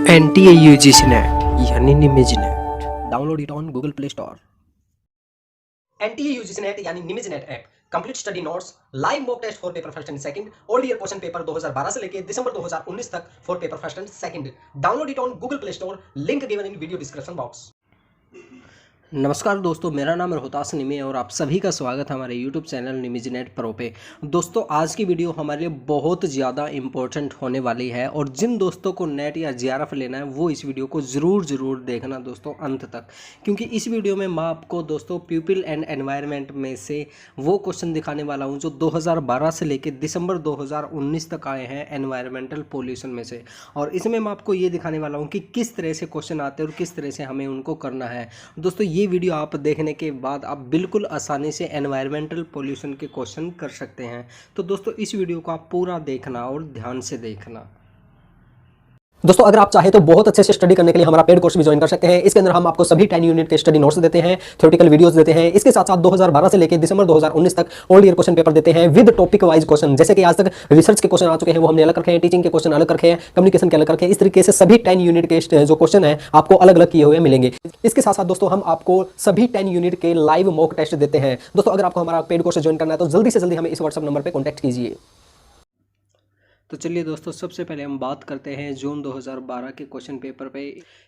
NTA UGC NET यानी निमिज NET download it on Google Play Store. NTA UGC NET यानी निमिज NET app complete study notes, live mock test for paper first and second, old year question paper 2012 से लेके दिसंबर 2019 तक for paper first and second. Download it on Google Play Store, link given in video description box. नमस्कार दोस्तों, मेरा नाम है रोहतास निमी और आप सभी का स्वागत है हमारे YouTube चैनल निमिज नेट प्रो पे। दोस्तों, आज की वीडियो हमारे लिए बहुत ज़्यादा इम्पोर्टेंट होने वाली है और जिन दोस्तों को नेट या JRF लेना है वो इस वीडियो को ज़रूर देखना दोस्तों अंत तक, क्योंकि इस वीडियो में मैं आपको दोस्तों पीपल एंड एनवायरनमेंट में से वो क्वेश्चन दिखाने वाला हूँ जो 2012 से लेकर दिसंबर 2019 तक आए हैं एनवायरमेंटल पोल्यूशन में से। और इसमें मैं आपको ये दिखाने वाला हूँ कि किस तरह से क्वेश्चन आते हैं और किस तरह से हमें उनको करना है। दोस्तों, ये वीडियो आप देखने के बाद आप बिल्कुल आसानी से एनवायरमेंटल पोल्यूशन के क्वेश्चन कर सकते हैं। तो दोस्तों, इस वीडियो को आप पूरा देखना और ध्यान से देखना। दोस्तों, अगर आप चाहें तो बहुत अच्छे से स्टडी करने के लिए हमारा पेड कोर्स भी ज्वाइन कर सकते हैं। इसके अंदर हम आपको सभी 10 यूनिट के स्टडी नोट्स देते हैं, थ्योरेटिकल वीडियोस देते हैं। इसके साथ साथ 2012 से लेकर दिसंबर 2019 तक ओल्ड ईयर क्वेश्चन पेपर देते हैं विद टॉपिक वाइज क्वेश्चन। जैसे कि आज तक रिसर्च के क्वेश्चन आ चुके हैं वो हमने अलग रखे हैं, टीचिंग के क्वेश्चन अलग रखे हैं, कम्युनिकेशन के अलग रखे हैं। इस तरीके से सभी 10 यूनिट के जो क्वेश्चन है आपको अलग अलग किए हुए मिलेंगे। इसके साथ साथ दोस्तों हम आपको सभी 10 यूनिट के लाइव मॉक टेस्ट देते हैं। दोस्तों, अगर आपको हमारा पेड कोर्स ज्वाइन करना है तो जल्दी से जल्दी हमें इस व्हाट्सएप नंबर पर कॉन्टैक्ट कीजिए। तो चलिए दोस्तों, सबसे पहले हम बात करते हैं जून 2012 के क्वेश्चन पेपर पे।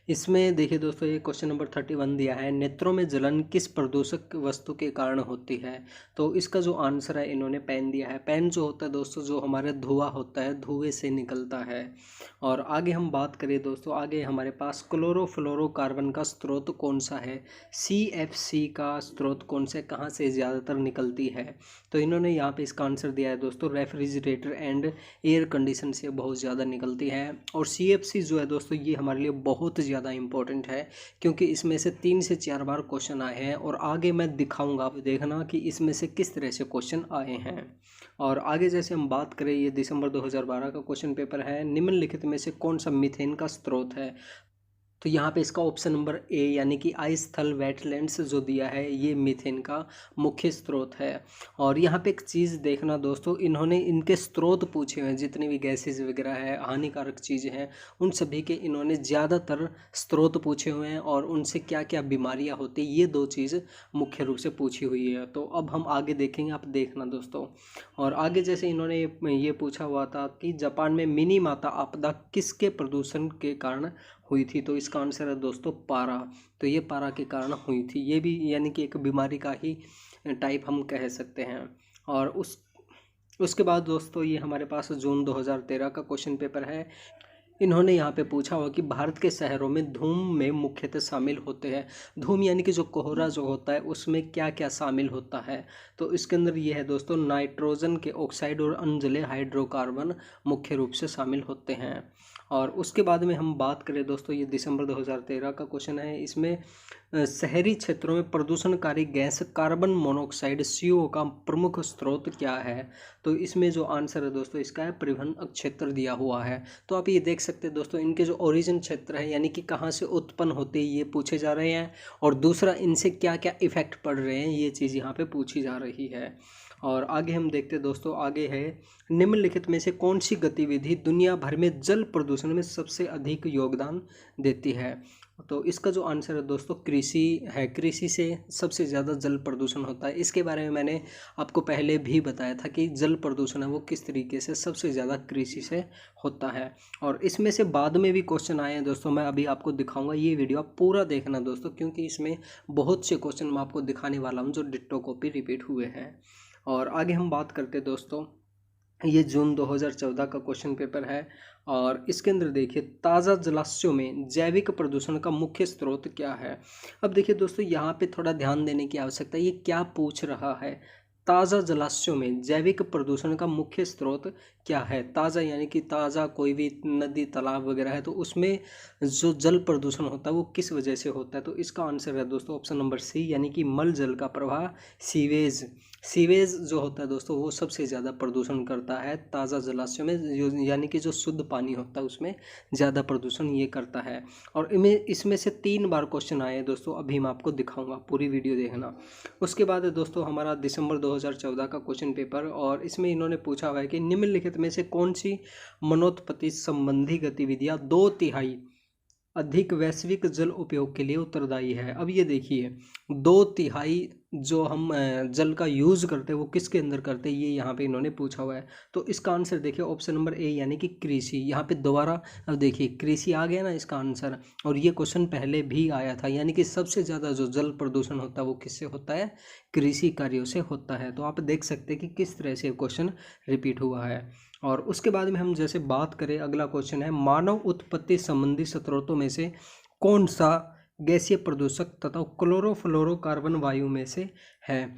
इसमें देखिए दोस्तों, ये क्वेश्चन नंबर 31 दिया है, नेत्रों में जलन किस प्रदूषक वस्तु के कारण होती है। तो इसका जो आंसर है इन्होंने पेन दिया है। पेन जो होता है दोस्तों, जो हमारे धुआं होता है, धुएं से निकलता है। और आगे हम बात करें दोस्तों, आगे हमारे पास क्लोरोफ्लोरोकार्बन का स्रोत कौन सा है, CFC का स्रोत कौन से, कहाँ से ज़्यादातर निकलती है। तो इन्होंने यहाँ पे इसका आंसर दिया है दोस्तों, रेफ्रिजरेटर एंड एयर कंडीशन से बहुत ज़्यादा निकलती है। और CFC जो है दोस्तों, ये हमारे लिए बहुत ज़्यादा इंपॉर्टेंट है क्योंकि इसमें से 3 से 4 बार क्वेश्चन आए हैं और आगे मैं दिखाऊंगा, आप देखना कि इसमें से किस तरह से क्वेश्चन आए हैं। और आगे जैसे हम बात करें, ये दिसंबर 2012 का क्वेश्चन पेपर है, निम्नलिखित में से कौन सा मीथेन का स्रोत है। तो यहाँ पे इसका ऑप्शन नंबर A यानी कि आइस स्थल वेटलैंड्स जो दिया है, ये मीथेन का मुख्य स्रोत है। और यहाँ पे एक चीज़ देखना दोस्तों, इन्होंने इनके स्रोत पूछे हुए हैं, जितनी भी गैसेज वगैरह है, हानिकारक चीज़ें हैं, उन सभी के इन्होंने ज़्यादातर स्रोत पूछे हुए हैं और उनसे क्या क्या बीमारियाँ होती हैं, ये 2 चीज़ मुख्य रूप से पूछी हुई है। तो अब हम आगे देखेंगे, आप देखना दोस्तों। और आगे जैसे इन्होंने ये पूछा हुआ था कि जापान में मिनी माता आपदा किसके प्रदूषण के कारण हुई थी। तो इसका आंसर है दोस्तों पारा। तो ये पारा के कारण हुई थी, ये भी यानी कि एक बीमारी का ही टाइप हम कह सकते हैं। और उसके बाद दोस्तों, ये हमारे पास जून 2013 का क्वेश्चन पेपर है। इन्होंने यहाँ पे पूछा हुआ कि भारत के शहरों में धूम में मुख्यतः शामिल होते हैं। धूम यानी कि जो कोहरा जो होता है उसमें क्या क्या शामिल होता है। तो इसके अंदर ये है दोस्तों, नाइट्रोजन के ऑक्साइड और अनजले हाइड्रोकार्बन मुख्य रूप से शामिल होते हैं। और उसके बाद में हम बात करें दोस्तों, ये दिसंबर 2013 का क्वेश्चन है। इसमें शहरी क्षेत्रों में प्रदूषणकारी गैस कार्बन मोनोऑक्साइड CO का प्रमुख स्रोत क्या है। तो इसमें जो आंसर है दोस्तों, इसका है परिवहन क्षेत्र दिया हुआ है। तो आप ये देख सकते हैं दोस्तों, इनके जो ओरिजिन क्षेत्र है यानी कि कहाँ से उत्पन्न होते हैं ये पूछे जा रहे हैं, और दूसरा इनसे क्या क्या इफेक्ट पड़ रहे हैं ये चीज़ यहाँ पे पूछी जा रही है। और आगे हम देखते हैं दोस्तों, आगे है, निम्नलिखित में से कौन सी गतिविधि दुनिया भर में जल प्रदूषण में सबसे अधिक योगदान देती है। तो इसका जो आंसर है दोस्तों, कृषि है। कृषि से सबसे ज़्यादा जल प्रदूषण होता है। इसके बारे में मैंने आपको पहले भी बताया था कि जल प्रदूषण है वो किस तरीके से सबसे ज़्यादा कृषि से होता है। और इसमें से बाद में भी क्वेश्चन आए हैं दोस्तों, मैं अभी आपको दिखाऊंगा, ये वीडियो आप पूरा देखना दोस्तों, क्योंकि इसमें बहुत से क्वेश्चन मैं आपको दिखाने वाला हूँ जो डिट्टो कॉपी रिपीट हुए हैं। और आगे हम बात करते दोस्तों, ये जून 2014 का क्वेश्चन पेपर है और इसके अंदर देखिए, ताज़ा जलाशयों में जैविक प्रदूषण का मुख्य स्रोत क्या है। अब देखिए दोस्तों, यहाँ पे थोड़ा ध्यान देने की आवश्यकता है, ये क्या पूछ रहा है। ताज़ा जलाशयों में जैविक प्रदूषण का मुख्य स्रोत क्या है। ताज़ा यानी कि ताज़ा कोई भी नदी तालाब वगैरह है तो उसमें जो जल प्रदूषण होता है वो किस वजह से होता है। तो इसका आंसर है दोस्तों ऑप्शन नंबर C यानी कि मल जल का प्रवाह, सीवेज। सीवेज जो होता है दोस्तों वो सबसे ज़्यादा प्रदूषण करता है ताज़ा जलाशयों में, यानी कि जो शुद्ध पानी होता है उसमें ज़्यादा प्रदूषण ये करता है। और इसमें से 3 बार क्वेश्चन आए हैं दोस्तों, अभी मैं आपको दिखाऊंगा, पूरी वीडियो देखना। उसके बाद है दोस्तों हमारा दिसंबर 2014 का क्वेश्चन पेपर, और इसमें इन्होंने पूछा हुआ है कि निम्नलिखित में से कौन सी मनोत्पत्ति संबंधी गतिविधियाँ 2/3 अधिक वैश्विक जल उपयोग के लिए उत्तरदायी है। अब ये देखिए 2/3 जो हम जल का यूज़ करते हैं वो किसके अंदर करते हैं, ये यहाँ पे इन्होंने पूछा हुआ है। तो इसका आंसर देखिए ऑप्शन नंबर ए यानी कि कृषि। यहाँ पे दोबारा अब देखिए कृषि आ गया ना इसका आंसर, और ये क्वेश्चन पहले भी आया था, यानी कि सबसे ज़्यादा जो जल प्रदूषण होता है वो किससे होता है, कृषि कार्यों से होता है। तो आप देख सकते हैं कि किस तरह से क्वेश्चन रिपीट हुआ है। और उसके बाद में हम जैसे बात करें, अगला क्वेश्चन है मानव उत्पत्ति संबंधी स्रोतों में से कौन सा गैसीय प्रदूषक तथा क्लोरोफ्लोरोकार्बन वायु में से है।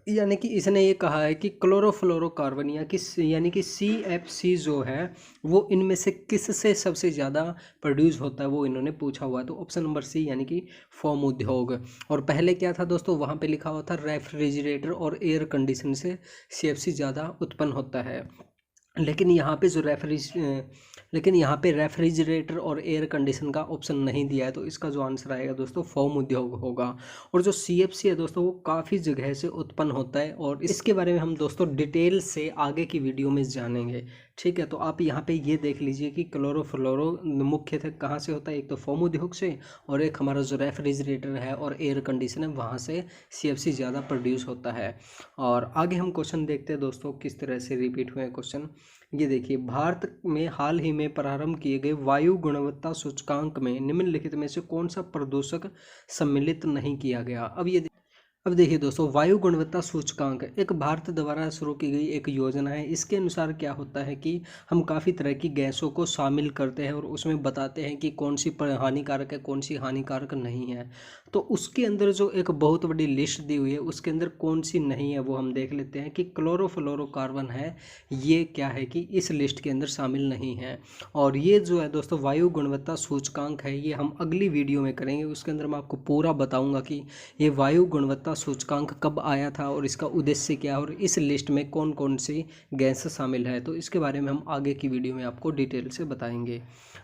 यानी कि इसने ये कहा है कि क्लोरोफ्लोरोकार्बन यानी कि CFC जो है वो इनमें से किससे सबसे ज़्यादा प्रोड्यूस होता है, वो इन्होंने पूछा हुआ है। तो ऑप्शन नंबर सी यानी कि फोम उद्योग। और पहले क्या था दोस्तों, वहाँ पे लिखा हुआ था रेफ्रिजरेटर और एयर कंडीशन से CFC ज़्यादा उत्पन्न होता है। लेकिन यहाँ पे रेफ्रिजरेटर और एयर कंडीशन का ऑप्शन नहीं दिया है, तो इसका जो आंसर आएगा दोस्तों फोम उद्योग होगा। और जो CFC है दोस्तों वो काफ़ी जगह से उत्पन्न होता है, और इसके बारे में हम दोस्तों डिटेल से आगे की वीडियो में जानेंगे। ठीक है, तो आप यहाँ पे ये देख लीजिए कि क्लोरोफ्लोरो मुख्यतः कहाँ से होता है, एक तो फोम उद्योग से, और एक हमारा जो रेफ्रिजरेटर है और एयर कंडीशन है वहाँ से CFC ज़्यादा प्रोड्यूस होता है। और आगे हम क्वेश्चन देखते हैं दोस्तों किस तरह से रिपीट हुए हैं क्वेश्चन। ये देखिए भारत में हाल ही में प्रारंभ किए गए वायु गुणवत्ता सूचकांक में निम्नलिखित में से कौन सा प्रदूषक सम्मिलित नहीं किया गया। अब देखिए दोस्तों वायु गुणवत्ता सूचकांक एक भारत द्वारा शुरू की गई एक योजना है। इसके अनुसार क्या होता है कि हम काफ़ी तरह की गैसों को शामिल करते हैं और उसमें बताते हैं कि कौन सी हानिकारक है कौन सी हानिकारक नहीं है। तो उसके अंदर जो एक बहुत बड़ी लिस्ट दी हुई है उसके अंदर कौन सी नहीं है वो हम देख लेते हैं कि क्लोरोफ्लोरोकार्बन है, ये क्या है कि इस लिस्ट के अंदर शामिल नहीं है। और ये जो है दोस्तों वायु गुणवत्ता सूचकांक है, ये हम अगली वीडियो में करेंगे, उसके अंदर मैं आपको पूरा बताऊंगा कि ये वायु गुणवत्ता सूचकांक कब आया था और इसका उद्देश्य क्या है और इस लिस्ट में कौन कौन सी गैस शामिल है। तो इसके बारे में हम आगे की वीडियो में आपको डिटेल से बताएंगे।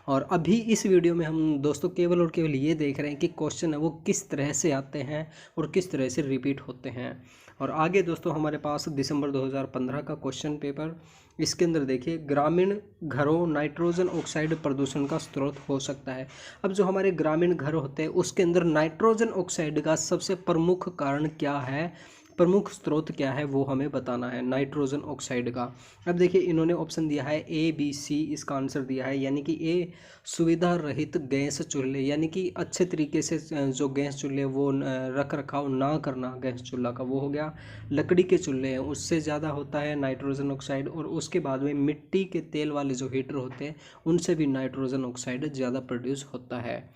और अभी इस वीडियो में हम दोस्तों केवल और केवल ये देख रहे हैं कि क्वेश्चन है वो किस तरह से आते हैं और किस तरह से रिपीट होते हैं। और आगे दोस्तों हमारे पास दिसंबर 2015 का क्वेश्चन पेपर, इसके अंदर देखिए ग्रामीण घरों नाइट्रोजन ऑक्साइड प्रदूषण का स्रोत हो सकता है। अब जो हमारे ग्रामीण घर होते हैं उसके अंदर नाइट्रोजन ऑक्साइड का सबसे प्रमुख कारण क्या है, प्रमुख स्रोत क्या है वो हमें बताना है नाइट्रोजन ऑक्साइड का। अब देखिए इन्होंने ऑप्शन दिया है ABC, इसका आंसर दिया है यानी कि ए सुविधा रहित गैस चूल्हे, यानी कि अच्छे तरीके से जो गैस चूल्हे वो रख रखाव ना करना गैस चूल्हा का, वो हो गया। लकड़ी के चूल्हे हैं उससे ज़्यादा होता है नाइट्रोजन ऑक्साइड, और उसके बाद में मिट्टी के तेल वाले जो हीटर होते हैं उनसे भी नाइट्रोजन ऑक्साइड ज़्यादा प्रोड्यूस होता है।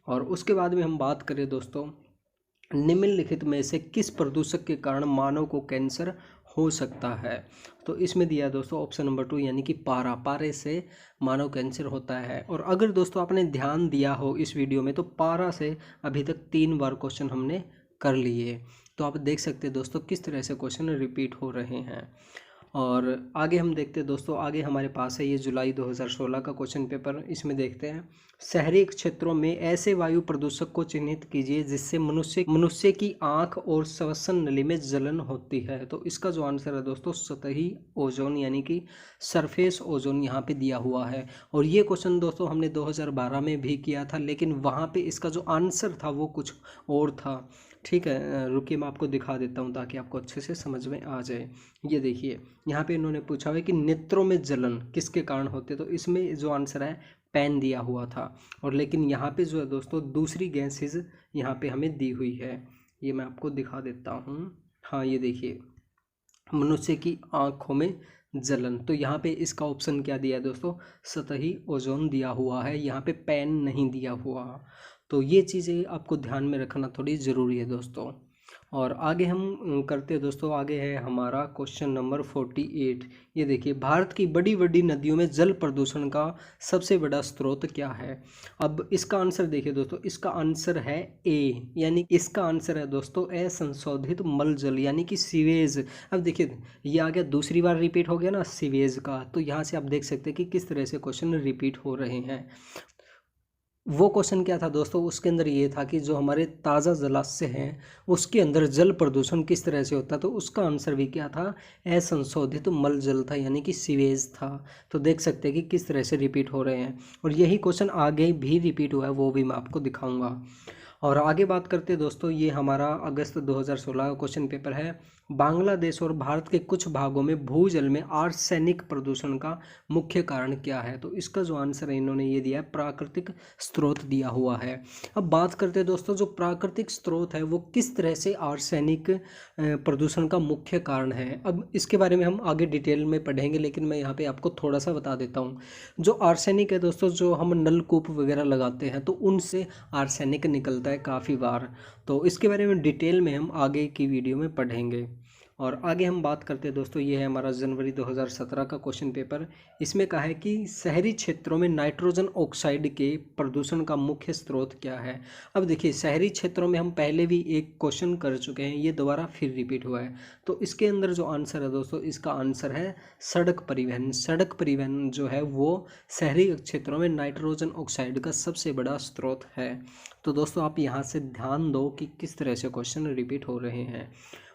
और उसके बाद में हम बात करें दोस्तों निम्नलिखित में से किस प्रदूषक के कारण मानव को कैंसर हो सकता है। तो इसमें दिया है दोस्तों ऑप्शन नंबर 2 यानी कि पारे से मानव कैंसर होता है। और अगर दोस्तों आपने ध्यान दिया हो इस वीडियो में तो पारा से अभी तक 3 बार क्वेश्चन हमने कर लिए, तो आप देख सकते हैं दोस्तों किस तरह से क्वेश्चन रिपीट हो रहे हैं। और आगे हम देखते हैं दोस्तों, आगे हमारे पास है ये जुलाई 2016 का क्वेश्चन पेपर, इसमें देखते हैं शहरी क्षेत्रों में ऐसे वायु प्रदूषक को चिन्हित कीजिए जिससे मनुष्य की आंख और श्वसन नली में जलन होती है। तो इसका जो आंसर है दोस्तों सतही ओजोन यानी कि सरफेस ओजोन यहाँ पे दिया हुआ है। और ये क्वेश्चन दोस्तों हमने 2012 में भी किया था, लेकिन वहाँ पे इसका जो आंसर था वो कुछ और था। ठीक है, रुकिए मैं आपको दिखा देता हूँ ताकि आपको अच्छे से समझ में आ जाए। ये देखिए यहाँ पे इन्होंने पूछा है कि नेत्रों में जलन किसके कारण होते, तो इसमें जो आंसर है पेन दिया हुआ था। और लेकिन यहाँ पे जो है दोस्तों दूसरी गैसेज यहाँ पे हमें दी हुई है, ये मैं आपको दिखा देता हूँ। हाँ ये देखिए मनुष्य की आँखों में जलन, तो यहाँ पे इसका ऑप्शन क्या दिया है दोस्तों, सतही ओजोन दिया हुआ है, यहाँ पे पेन नहीं दिया हुआ। तो ये चीज़ें आपको ध्यान में रखना थोड़ी ज़रूरी है दोस्तों। और आगे हम करते हैं दोस्तों, आगे है हमारा क्वेश्चन नंबर 48। ये देखिए भारत की बड़ी बड़ी नदियों में जल प्रदूषण का सबसे बड़ा स्रोत क्या है। अब इसका आंसर देखिए दोस्तों, इसका आंसर है ए, यानी इसका आंसर है दोस्तों असंशोधित मल जल यानी कि सीवेज। अब देखिए ये आ गया, दूसरी बार रिपीट हो गया ना सीवेज का, तो यहाँ से आप देख सकते हैं कि किस तरह से क्वेश्चन रिपीट हो रहे हैं। वो क्वेश्चन क्या था दोस्तों, उसके अंदर ये था कि जो हमारे ताज़ा जलाशय हैं उसके अंदर जल प्रदूषण किस तरह से होता है। तो उसका आंसर भी क्या था, असंशोधित मल जल था, यानी कि सीवेज था। तो देख सकते हैं कि किस तरह से रिपीट हो रहे हैं, और यही क्वेश्चन आगे भी रिपीट हुआ है, वो भी मैं आपको दिखाऊंगा। और आगे बात करते हैं दोस्तों, ये हमारा अगस्त 2016 का क्वेश्चन पेपर है। बांग्लादेश और भारत के कुछ भागों में भूजल में आर्सेनिक प्रदूषण का मुख्य कारण क्या है। तो इसका जो आंसर है इन्होंने ये दिया है, प्राकृतिक स्रोत दिया हुआ है। अब बात करते हैं दोस्तों, जो प्राकृतिक स्रोत है वो किस तरह से आर्सेनिक प्रदूषण का मुख्य कारण है। अब इसके बारे में हम आगे डिटेल में पढ़ेंगे, लेकिन मैं यहाँ पे आपको थोड़ा सा बता देता हूँ। जो आर्सेनिक है दोस्तों, जो हम नलकूप वगैरह लगाते हैं तो उनसे आर्सेनिक निकलता है काफ़ी बार। तो इसके बारे में डिटेल में हम आगे की वीडियो में पढ़ेंगे। और आगे हम बात करते हैं दोस्तों, ये है हमारा जनवरी 2017 का क्वेश्चन पेपर। इसमें कहा है कि शहरी क्षेत्रों में नाइट्रोजन ऑक्साइड के प्रदूषण का मुख्य स्रोत क्या है। अब देखिए, शहरी क्षेत्रों में हम पहले भी एक क्वेश्चन कर चुके हैं, ये दोबारा फिर रिपीट हुआ है। तो इसके अंदर जो आंसर है दोस्तों, इसका आंसर है सड़क परिवहन। सड़क परिवहन जो है वो शहरी क्षेत्रों में नाइट्रोजन ऑक्साइड का सबसे बड़ा स्रोत है। तो दोस्तों आप यहाँ से ध्यान दो कि किस तरह से क्वेश्चन रिपीट हो रहे हैं।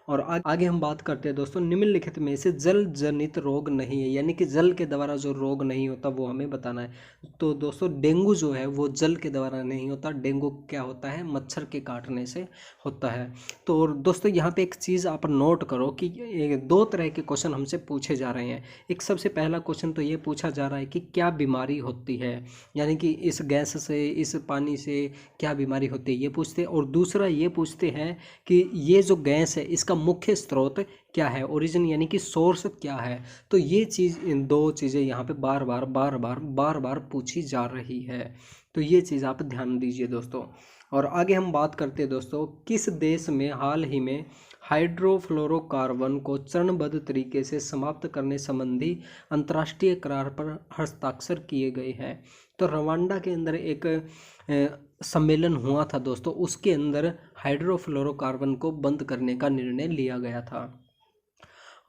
और आगे हम बात करते हैं दोस्तों, निम्नलिखित में से जल जनित रोग नहीं है, यानी कि जल के द्वारा जो रोग नहीं होता वो हमें बताना है। तो दोस्तों डेंगू जो है वो जल के द्वारा नहीं होता, डेंगू क्या होता है, मच्छर के काटने से होता है। तो दोस्तों यहाँ पे एक चीज़ आप नोट करो कि दो तरह के क्वेश्चन हमसे पूछे जा रहे हैं। एक सबसे पहला क्वेश्चन तो ये पूछा जा रहा है कि क्या बीमारी होती है, यानी कि इस गैस से, इस पानी से क्या बीमारी होती है, ये पूछते हैं। और दूसरा ये पूछते हैं कि ये जो गैस है इसका मुख्य स्रोत क्या है, ओरिजिन यानी कि सोर्स क्या है। तो ये चीज़, इन दो चीज़ें यहाँ पे बार बार पूछी जा रही है। तो ये चीज़ आप ध्यान दीजिए दोस्तों। और आगे हम बात करते हैं दोस्तों, किस देश में हाल ही में हाइड्रोफ्लोरोकार्बन को चरणबद्ध तरीके से समाप्त करने संबंधी अंतर्राष्ट्रीय करार पर हस्ताक्षर किए गए हैं। तो रवांडा के अंदर एक सम्मेलन हुआ था दोस्तों, उसके अंदर हाइड्रोफ्लोरोकार्बन को बंद करने का निर्णय लिया गया था।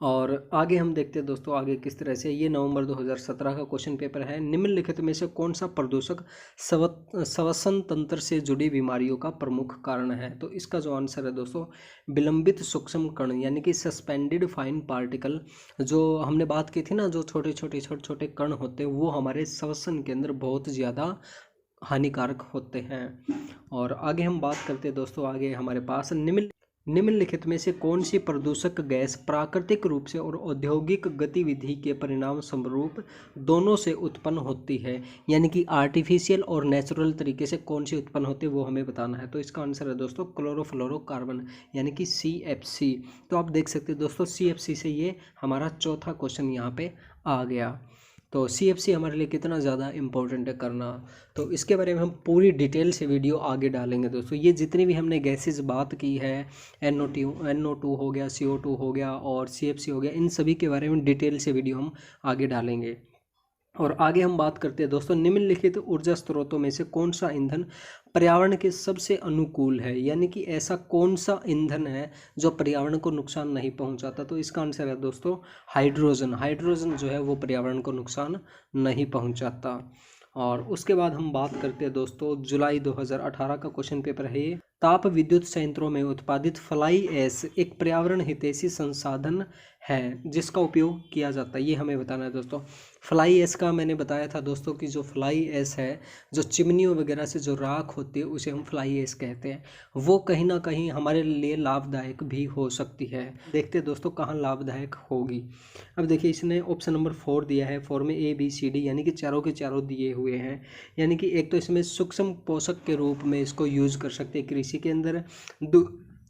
और आगे हम देखते हैं दोस्तों, आगे किस तरह से, ये नवंबर 2017 का क्वेश्चन पेपर है। निम्नलिखित में से कौन सा प्रदूषक श्वसन तंत्र से जुड़ी बीमारियों का प्रमुख कारण है। तो इसका जो आंसर है दोस्तों, विलंबित सूक्ष्म कण, यानी कि सस्पेंडेड फाइन पार्टिकल। जो हमने बात की थी ना, जो छोटे छोटे कण होते हैं वो हमारे श्वसन के अंदर बहुत ज़्यादा हानिकारक होते हैं। और आगे हम बात करते हैं दोस्तों, आगे हमारे पास निम्नलिखित में से कौन सी प्रदूषक गैस प्राकृतिक रूप से और औद्योगिक गतिविधि के परिणाम स्वरूप दोनों से उत्पन्न होती है, यानी कि आर्टिफिशियल और नेचुरल तरीके से कौन सी उत्पन्न होती है वो हमें बताना है। तो इसका आंसर है दोस्तों क्लोरोफ्लोरोकार्बन, यानी कि CFC। तो आप देख सकते हैं दोस्तों, CFC से ये हमारा चौथा क्वेश्चन यहाँ पे आ गया। तो CFC हमारे लिए कितना ज़्यादा इम्पोर्टेंट है करना, तो इसके बारे में हम पूरी डिटेल से वीडियो आगे डालेंगे दोस्तों। ये जितनी भी हमने गैसेस बात की है, NO2 हो गया, CO2 हो गया और CFC हो गया, इन सभी के बारे में डिटेल से वीडियो हम आगे डालेंगे। और आगे हम बात करते हैं दोस्तों, निम्नलिखित ऊर्जा स्रोतों में से कौन सा ईंधन पर्यावरण के सबसे अनुकूल है, यानी कि ऐसा कौन सा ईंधन है जो पर्यावरण को नुकसान नहीं पहुंचाता। तो इसका आंसर है दोस्तों हाइड्रोजन। हाइड्रोजन जो है वो पर्यावरण को नुकसान नहीं पहुंचाता। और उसके बाद हम बात करते हैं दोस्तों, जुलाई 2018 का क्वेश्चन पेपर है ये। ताप विद्युत संयंत्रों में उत्पादित फ्लाई ऐश एक पर्यावरण हितैषी संसाधन है जिसका उपयोग किया जाता है, ये हमें बताना है दोस्तों। फ्लाई ऐश का मैंने बताया था दोस्तों कि जो फ्लाई ऐश है, जो चिमनियों वगैरह से जो राख होती है उसे हम फ्लाई ऐश कहते हैं। वो कहीं ना कहीं हमारे लिए लाभदायक भी हो सकती है। देखते हैं दोस्तों कहाँ लाभदायक होगी। अब देखिए, इसने ऑप्शन नंबर 4 दिया है। 4 में ABCD यानी कि चारों के चारों दिए हुए हैं। यानी कि एक तो इसमें सूक्ष्म पोषक के रूप में इसको यूज कर सकते हैं कृषि के अंदर।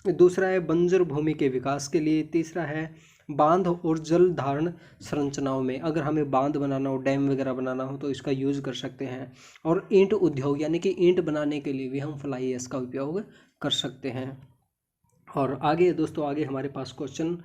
दूसरा है बंजर भूमि के विकास के लिए। तीसरा है बांध और जल धारण संरचनाओं में, अगर हमें बांध बनाना हो, डैम वगैरह बनाना हो तो इसका यूज़ कर सकते हैं। और ईंट उद्योग यानी कि ईंट बनाने के लिए भी हम फ्लाई ऐश का उपयोग कर सकते हैं। और आगे दोस्तों, आगे हमारे पास क्वेश्चन,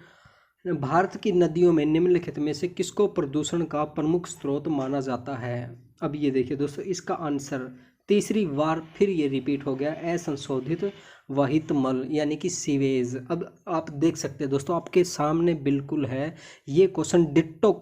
भारत की नदियों में निम्नलिखित में से किसको प्रदूषण का प्रमुख स्रोत माना जाता है। अब ये देखिए दोस्तों, इसका आंसर तीसरी बार फिर ये रिपीट हो गया, असंशोधित वहित मल यानी कि सीवेज। अब आप देख सकते हैं दोस्तों, आपके सामने बिल्कुल है ये क्वेश्चन, डिट्टो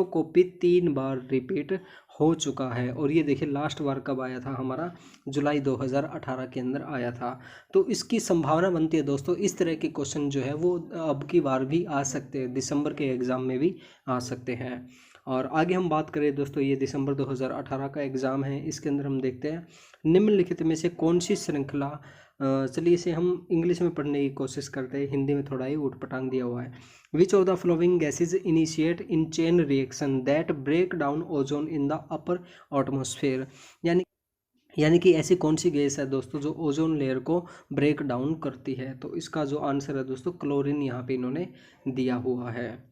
कॉपी 3 बार रिपीट हो चुका है। और ये देखिए लास्ट बार कब आया था हमारा, जुलाई 2018 के अंदर आया था। तो इसकी संभावना बनती है दोस्तों इस तरह के क्वेश्चन जो है वो अब की बार भी आ सकते हैं, दिसंबर के एग्ज़ाम में भी आ सकते हैं। और आगे हम बात करें दोस्तों, ये दिसंबर 2018 का एग्ज़ाम है, इसके अंदर हम देखते हैं निम्नलिखित में से कौन सी श्रृंखला, चलिए इसे हम इंग्लिश में पढ़ने की कोशिश करते हैं, हिंदी में थोड़ा ही ऊटपटांग दिया हुआ है। Which of the following gases initiate in chain reaction that break down ozone in the upper atmosphere, यानी कि ऐसी कौन सी गैस है दोस्तों जो ओजोन लेयर को ब्रेक डाउन करती है। तो इसका जो आंसर है दोस्तों क्लोरीन यहाँ पे इन्होंने दिया हुआ है।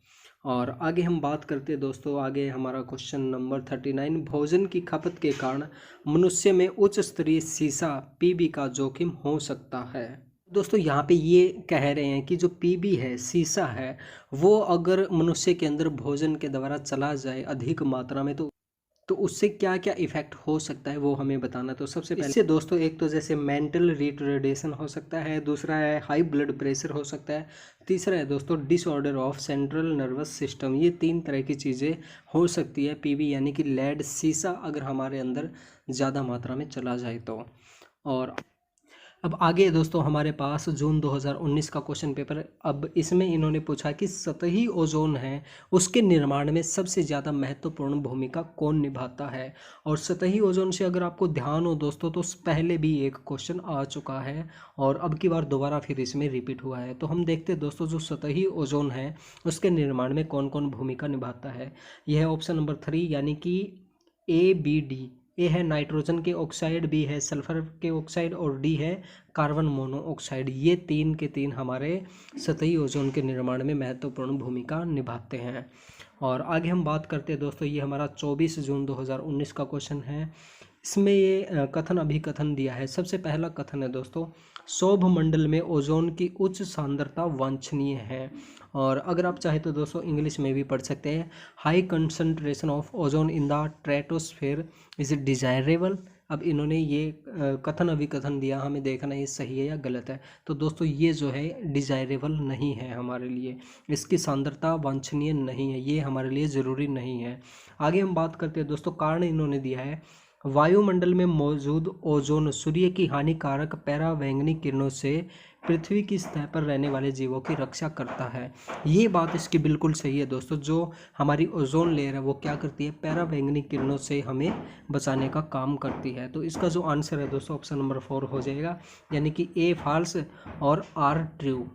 और आगे हम बात करते हैं दोस्तों, आगे हमारा क्वेश्चन नंबर 39, भोजन की खपत के कारण मनुष्य में उच्च स्तरीय सीसा पीबी का जोखिम हो सकता है। दोस्तों यहाँ पे ये कह रहे हैं कि जो पीबी है, सीसा है, वो अगर मनुष्य के अंदर भोजन के द्वारा चला जाए अधिक मात्रा में तो उससे क्या क्या इफ़ेक्ट हो सकता है वो हमें बताना। तो सबसे पहले इससे दोस्तों एक तो जैसे मेंटल रिटार्डेशन हो सकता है, दूसरा है हाई ब्लड प्रेशर हो सकता है, तीसरा है दोस्तों disorder of central nervous system. ये 3 तरह की चीज़ें हो सकती है पीबी यानी कि लेड सीसा अगर हमारे अंदर ज़्यादा मात्रा में चला जाए तो। और अब आगे दोस्तों हमारे पास जून 2019 का क्वेश्चन पेपर, अब इसमें इन्होंने पूछा कि सतही ओजोन है उसके निर्माण में सबसे ज़्यादा महत्वपूर्ण भूमिका कौन निभाता है। और सतही ओजोन से अगर आपको ध्यान हो दोस्तों तो पहले भी एक क्वेश्चन आ चुका है और अब की बार दोबारा फिर इसमें रिपीट हुआ है। तो हम देखते हैं दोस्तों जो सतही ओजोन है उसके निर्माण में कौन कौन भूमिका निभाता है। यह है ऑप्शन नंबर 3 यानी कि ABD। ए है नाइट्रोजन के ऑक्साइड, बी है सल्फर के ऑक्साइड और डी है कार्बन मोनोऑक्साइड। ये 3 के 3 हमारे सतही ओजोन के निर्माण में महत्वपूर्ण भूमिका निभाते हैं। और आगे हम बात करते हैं दोस्तों, ये हमारा 24 जून 2019 का क्वेश्चन है। इसमें ये कथन अभिकथन दिया है। सबसे पहला कथन है दोस्तों, सौभमंडल में ओजोन की उच्च सांद्रता वांछनीय है। और अगर आप चाहे तो दोस्तों इंग्लिश में भी पढ़ सकते हैं, high concentration of ozone in the stratosphere is desirable. अब इन्होंने ये कथन अभिकथन दिया, हमें देखना ये सही है या गलत है। तो दोस्तों ये जो है डिजायरेबल नहीं है हमारे लिए, इसकी सांद्रता वांछनीय नहीं है, ये हमारे लिए ज़रूरी नहीं है। आगे हम बात करते हैं दोस्तों, कारण इन्होंने दिया है वायुमंडल में मौजूद ओजोन सूर्य की हानिकारक पैरावैंगनी किरणों से पृथ्वी की सतह पर रहने वाले जीवों की रक्षा करता है। ये बात इसकी बिल्कुल सही है दोस्तों, जो हमारी ओजोन लेयर है वो क्या करती है, पैरावैंगनी किरणों से हमें बचाने का काम करती है। तो इसका जो आंसर है दोस्तों ऑप्शन नंबर 4 हो जाएगा, यानी कि ए फॉल्स और आर ट्रू।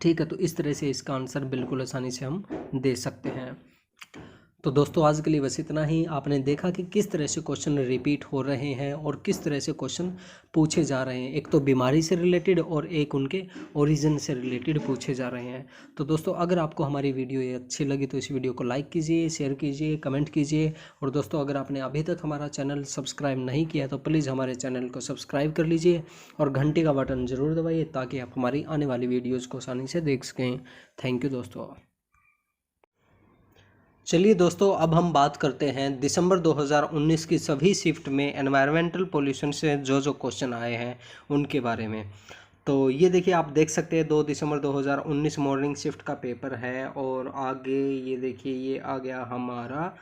ठीक है, तो इस तरह से इसका आंसर बिल्कुल आसानी से हम दे सकते हैं। तो दोस्तों आज के लिए बस इतना ही। आपने देखा कि किस तरह से क्वेश्चन रिपीट हो रहे हैं और किस तरह से क्वेश्चन पूछे जा रहे हैं, एक तो बीमारी से रिलेटेड और एक उनके ओरिजिन से रिलेटेड पूछे जा रहे हैं। तो दोस्तों अगर आपको हमारी वीडियो ये अच्छी लगी तो इस वीडियो को लाइक कीजिए, शेयर कीजिए, कमेंट कीजिए। और दोस्तों अगर आपने अभी तक हमारा चैनल सब्सक्राइब नहीं किया तो प्लीज़ हमारे चैनल को सब्सक्राइब कर लीजिए और घंटी का बटन ज़रूर दबाइए ताकि आप हमारी आने वाली वीडियोज़ को आसानी से देख सकें। थैंक यू दोस्तों। चलिए दोस्तों अब हम बात करते हैं दिसंबर 2019 की सभी शिफ्ट में एनवायरमेंटल पोल्यूशन से जो जो क्वेश्चन आए हैं उनके बारे में। तो ये देखिए आप देख सकते हैं 2 दिसंबर 2019 मॉर्निंग शिफ्ट का पेपर है। और आगे ये देखिए ये आ गया हमारा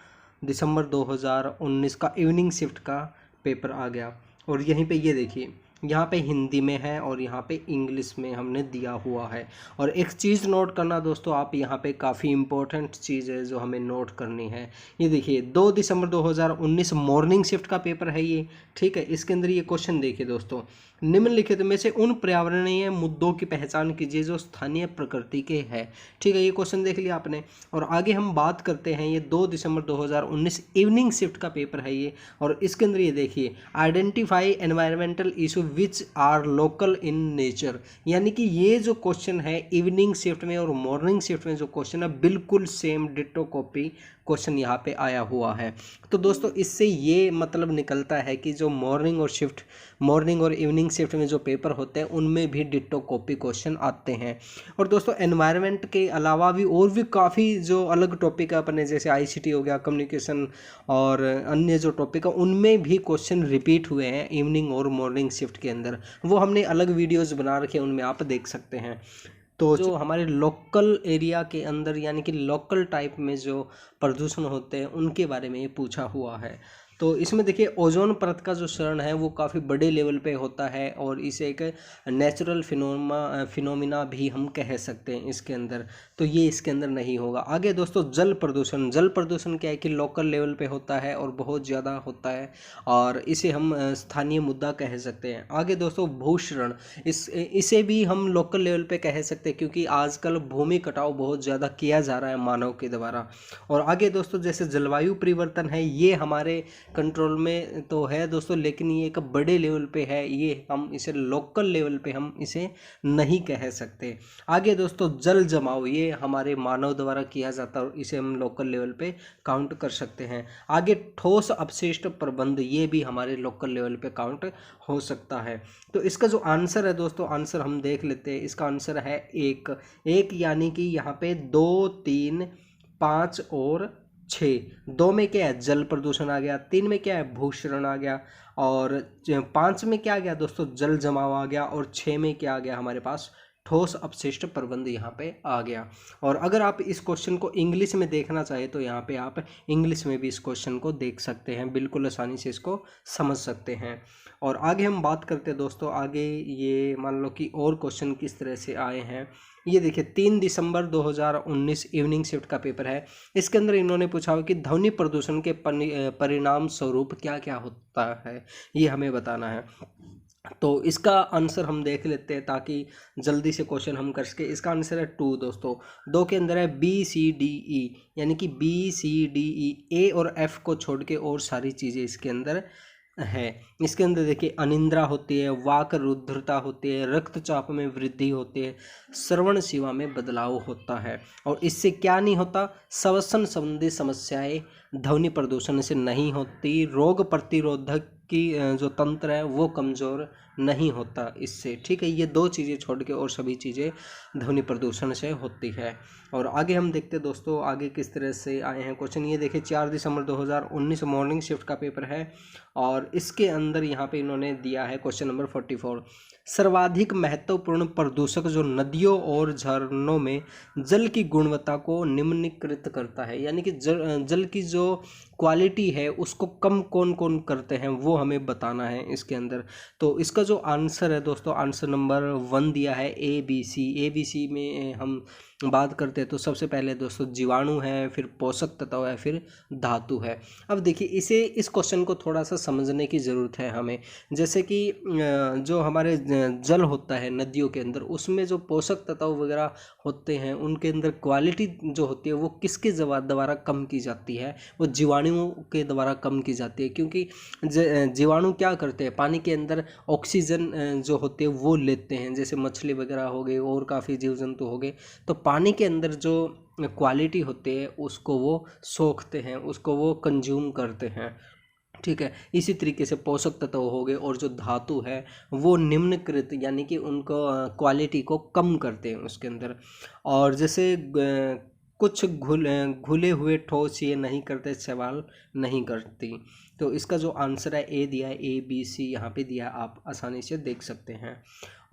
दिसंबर 2019 का इवनिंग शिफ्ट का पेपर आ गया। और यहीं पे ये देखिए यहाँ पे हिंदी में है और यहाँ पे इंग्लिश में हमने दिया हुआ है। और एक चीज़ नोट करना दोस्तों, आप यहाँ पे काफ़ी इम्पोर्टेंट चीज़ है जो हमें नोट करनी है। ये देखिए 2 दिसंबर 2019 मॉर्निंग शिफ्ट का पेपर है ये, ठीक है। इसके अंदर ये क्वेश्चन देखिए दोस्तों, निम्नलिखित में से उन पर्यावरणीय मुद्दों की पहचान कीजिए जो स्थानीय प्रकृति के हैं, ठीक है। ये क्वेश्चन देख लिया आपने। और आगे हम बात करते हैं, ये 2 दिसंबर 2019 इवनिंग शिफ्ट का पेपर है ये। और इसके अंदर ये देखिए identify environmental issue which are local in nature, यानी कि ये जो क्वेश्चन है इवनिंग शिफ्ट में और मॉर्निंग शिफ्ट में जो क्वेश्चन है बिल्कुल सेम डिट्टो कॉपी क्वेश्चन यहाँ पे आया हुआ है। तो दोस्तों इससे ये मतलब निकलता है कि जो मॉर्निंग और इवनिंग शिफ्ट में जो पेपर होते हैं उनमें भी डिट्टो कॉपी क्वेश्चन आते हैं। और दोस्तों एनवायरनमेंट के अलावा भी और भी काफ़ी जो अलग टॉपिक है अपने, जैसे ICT हो गया, कम्युनिकेशन और अन्य जो टॉपिक है उनमें भी क्वेश्चन रिपीट हुए हैं इवनिंग और मॉर्निंग शिफ्ट के अंदर। वो हमने अलग वीडियोज़ बना रखे हैं, उनमें आप देख सकते हैं। तो जो हमारे लोकल एरिया के अंदर यानी कि लोकल टाइप में जो प्रदूषण होते हैं उनके बारे में ये पूछा हुआ है। तो इसमें देखिए ओजोन परत का जो क्षरण है वो काफ़ी बड़े लेवल पे होता है और इसे एक नेचुरल फिनोमिना भी हम कह सकते हैं इसके अंदर। तो ये इसके अंदर नहीं होगा। आगे दोस्तों जल प्रदूषण। जल प्रदूषण क्या है कि लोकल लेवल पे होता है और बहुत ज़्यादा होता है और इसे हम स्थानीय मुद्दा कह सकते हैं। आगे दोस्तों भूक्षरण, इसे भी हम लोकल लेवल पे कह सकते हैं क्योंकि आजकल भूमि कटाव बहुत ज़्यादा किया जा रहा है मानव के द्वारा। और आगे दोस्तों जैसे जलवायु परिवर्तन है ये हमारे कंट्रोल में तो है दोस्तों, लेकिन ये एक बड़े लेवल पे है, ये हम इसे लोकल लेवल पे हम इसे नहीं कह सकते। आगे दोस्तों जल जमाव, ये हमारे मानव द्वारा किया जाता है और इसे हम लोकल लेवल पे काउंट कर सकते हैं। आगे ठोस अपशिष्ट प्रबंध, ये भी हमारे लोकल लेवल पे काउंट हो सकता है। तो इसका जो आंसर है दोस्तों, आंसर हम देख लेते हैं। इसका आंसर है एक यानी कि यहाँ पे 2, 3, 5 और 6। 2 में क्या है जल प्रदूषण आ गया, 3 में क्या है भूक्षरण आ गया और 5 में क्या आ गया दोस्तों जल जमाव आ गया और 6 में क्या आ गया हमारे पास ठोस अपशिष्ट प्रबंध यहाँ पे आ गया। और अगर आप इस क्वेश्चन को इंग्लिश में देखना चाहे तो यहाँ पे आप इंग्लिश में भी इस क्वेश्चन को देख सकते हैं, बिल्कुल आसानी से इसको समझ सकते हैं। और आगे हम बात करते हैं दोस्तों, आगे ये मान लो कि और क्वेश्चन किस तरह से आए हैं। ये देखिए 3 दिसंबर 2019 इवनिंग शिफ्ट का पेपर है। इसके अंदर इन्होंने पूछा हो कि ध्वनि प्रदूषण के परिणाम स्वरूप क्या क्या होता है, ये हमें बताना है। तो इसका आंसर हम देख लेते हैं ताकि जल्दी से क्वेश्चन हम कर सके। इसका आंसर है 2 दोस्तों। 2 के अंदर है BCDE यानी कि BCDE, A और F को छोड़ के और सारी चीज़ें इसके अंदर है। इसके अंदर देखिए अनिद्रा होती है, वाक रुद्धता होती है, रक्तचाप में वृद्धि होती है, श्रवण सेवा में बदलाव होता है। और इससे क्या नहीं होता, श्वसन संबंधी समस्याएं ध्वनि प्रदूषण से नहीं होती। रोग प्रतिरोधक की जो तंत्र है वो कमज़ोर नहीं होता इससे, ठीक है। ये 2 चीज़ें छोड़ के और सभी चीज़ें ध्वनि प्रदूषण से होती है। और आगे हम देखते हैं दोस्तों आगे किस तरह से आए हैं क्वेश्चन। ये देखिए 4 दिसंबर 2019 मॉर्निंग शिफ्ट का पेपर है और इसके अंदर यहाँ पे इन्होंने दिया है क्वेश्चन नंबर 44। सर्वाधिक महत्वपूर्ण प्रदूषक जो नदियों और झरनों में जल की गुणवत्ता को निम्नलिखित करता है, यानी कि जल की जो क्वालिटी है उसको कम कौन कौन करते हैं वो हमें बताना है इसके अंदर। तो इसका जो आंसर है दोस्तों, आंसर नंबर 1 दिया है ABC में हम बात करते हैं तो सबसे पहले दोस्तों जीवाणु है, फिर पोषक तत्व है, फिर धातु है। अब देखिए इस क्वेश्चन को थोड़ा सा समझने की ज़रूरत है हमें। जैसे कि जो हमारे जल होता है नदियों के अंदर, उसमें जो पोषक तत्व वगैरह होते हैं उनके अंदर क्वालिटी जो होती है वो किसके द्वारा कम की जाती है, वो जीवाणुओं के द्वारा कम की जाती है। क्योंकि जीवाणु क्या करते हैं, पानी के अंदर ऑक्सीजन जो होते हैं वो लेते हैं, जैसे मछली वगैरह हो गई और काफ़ी जीव जंतु हो गए, तो पानी के अंदर जो क्वालिटी होती है उसको वो सोखते हैं, उसको वो कंज्यूम करते हैं, ठीक है। इसी तरीके से पोषक तत्व हो गए और जो धातु है वो निम्नकृत यानी कि उनको क्वालिटी को कम करते हैं उसके अंदर। और जैसे कुछ घुले हुए ठोस ये नहीं करते, सवाल नहीं करती। तो इसका जो आंसर है ए दिया है, ABC यहाँ पे दिया, आप आसानी से देख सकते हैं।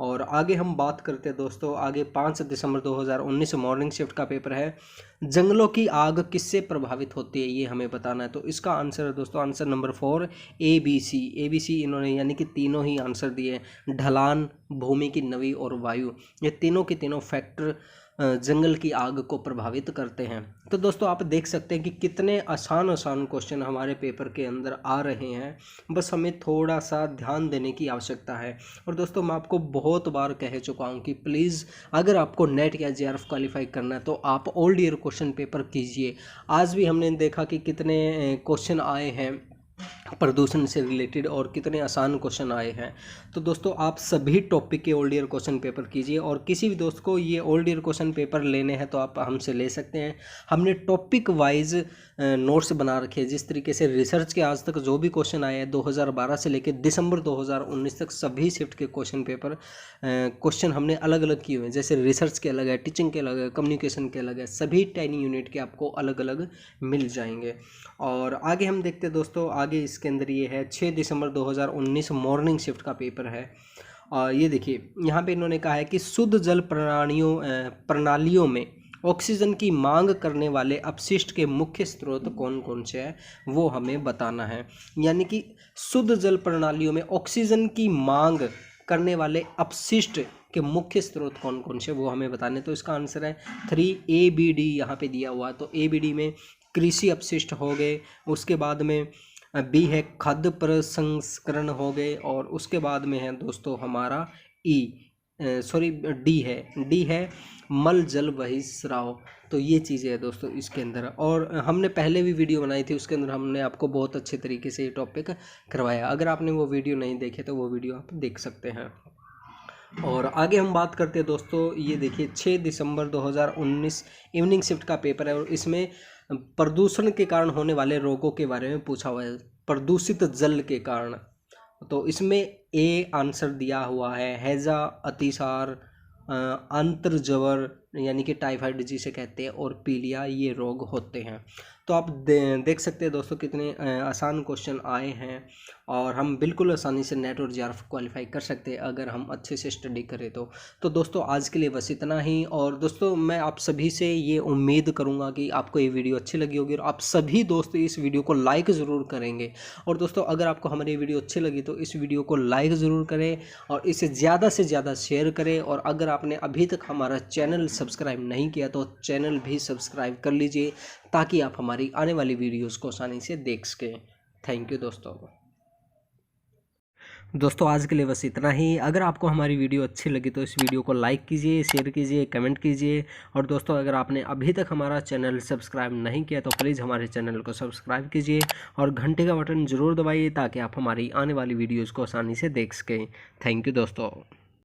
और आगे हम बात करते हैं दोस्तों, आगे 5 दिसंबर 2019 मॉर्निंग शिफ्ट का पेपर है। जंगलों की आग किससे प्रभावित होती है ये हमें बताना है। तो इसका आंसर है दोस्तों आंसर नंबर 4 ABC इन्होंने यानी कि तीनों ही आंसर दिए। ढलान, भूमि की नमी और वायु, ये तीनों के तीनों फैक्टर जंगल की आग को प्रभावित करते हैं। तो दोस्तों आप देख सकते हैं कि कितने आसान क्वेश्चन हमारे पेपर के अंदर आ रहे हैं, बस हमें थोड़ा सा ध्यान देने की आवश्यकता है। और दोस्तों मैं आपको बहुत बार कह चुका हूं कि प्लीज़ अगर आपको नेट या JRF क्वालिफाई करना है तो आप ओल्ड ईयर क्वेश्चन पेपर कीजिए। आज भी हमने देखा कि कितने क्वेश्चन आए हैं प्रदूषण से रिलेटेड और कितने आसान क्वेश्चन आए हैं। तो दोस्तों आप सभी टॉपिक के ओल्ड ईयर क्वेश्चन पेपर कीजिए और किसी भी दोस्त को ये ओल्ड ईयर क्वेश्चन पेपर लेने हैं तो आप हमसे ले सकते हैं। हमने टॉपिक वाइज नोट्स बना रखे हैं। जिस तरीके से रिसर्च के आज तक जो भी क्वेश्चन आए हैं 2012 से लेकर दिसंबर 2019 तक सभी शिफ्ट के क्वेश्चन हमने अलग अलग किए हुए हैं। जैसे रिसर्च के अलग है, टीचिंग के अलग है, कम्युनिकेशन के अलग है, सभी 10 यूनिट के आपको अलग अलग मिल जाएंगे। और आगे हम देखते हैं दोस्तों, आगे इसके अंदर ये है 6 दिसंबर 2019 मॉर्निंग शिफ्ट का पेपर है ये देखिए यहाँ पे इन्होंने कहा है कि शुद्ध जल प्रणालियों में ऑक्सीजन की मांग करने वाले अपशिष्ट के मुख्य स्रोत कौन कौन से हैं वो हमें बताना है। यानी कि शुद्ध जल प्रणालियों में ऑक्सीजन की मांग करने वाले अपशिष्ट के मुख्य स्रोत कौन कौन से वो हमें बताने। तो इसका आंसर है 3ABD यहाँ पे दिया हुआ है। तो ABD में कृषि अपशिष्ट हो गए, उसके बाद में बी है खाद्य प्रसंस्करण हो गए, और उसके बाद में है दोस्तों हमारा डी है मल जल बहिस्राव। तो ये चीज़ें है दोस्तों इसके अंदर, और हमने पहले भी वीडियो बनाई थी, उसके अंदर हमने आपको बहुत अच्छे तरीके से ये टॉपिक करवाया। अगर आपने वो वीडियो नहीं देखे तो वो वीडियो आप देख सकते हैं। और आगे हम बात करते हैं दोस्तों, ये देखिए 6 दिसंबर 2019 इवनिंग शिफ्ट का पेपर है, और इसमें प्रदूषण के कारण होने वाले रोगों के बारे में पूछा हुआ है, प्रदूषित जल के कारण। तो इसमें ए आंसर दिया हुआ है हैजा, अतिसार, अंतर्ज्वर यानी कि टाइफाइड जिसे कहते हैं, और पीलिया, ये रोग होते हैं। तो आप देख सकते हैं दोस्तों कितने आसान क्वेश्चन आए हैं, और हम बिल्कुल आसानी से नेट और JRF क्वालिफाई कर सकते हैं अगर हम अच्छे से स्टडी करें तो दोस्तों आज के लिए बस इतना ही। और दोस्तों मैं आप सभी से ये उम्मीद करूँगा कि आपको ये वीडियो अच्छी लगी होगी, और आप सभी दोस्त इस वीडियो को लाइक ज़रूर करेंगे। और दोस्तों अगर आपको हमारी वीडियो अच्छी लगी तो इस वीडियो को लाइक ज़रूर करें, और इसे ज़्यादा से ज़्यादा शेयर करें। और अगर आपने अभी तक हमारा चैनल सब्सक्राइब नहीं किया तो चैनल भी सब्सक्राइब कर लीजिए, ताकि आप हमारी आने वाली वीडियोस को आसानी से देख सकें। थैंक यू दोस्तों आज के लिए बस इतना ही। अगर आपको हमारी वीडियो अच्छी लगी तो इस वीडियो को लाइक कीजिए, शेयर कीजिए, कमेंट कीजिए। और दोस्तों अगर आपने अभी तक हमारा चैनल सब्सक्राइब नहीं किया तो प्लीज़ हमारे चैनल को सब्सक्राइब कीजिए, और घंटे का बटन ज़रूर दबाइए ताकि आप हमारी आने वाली वीडियोज़ को आसानी से देख सकें। थैंक यू दोस्तों।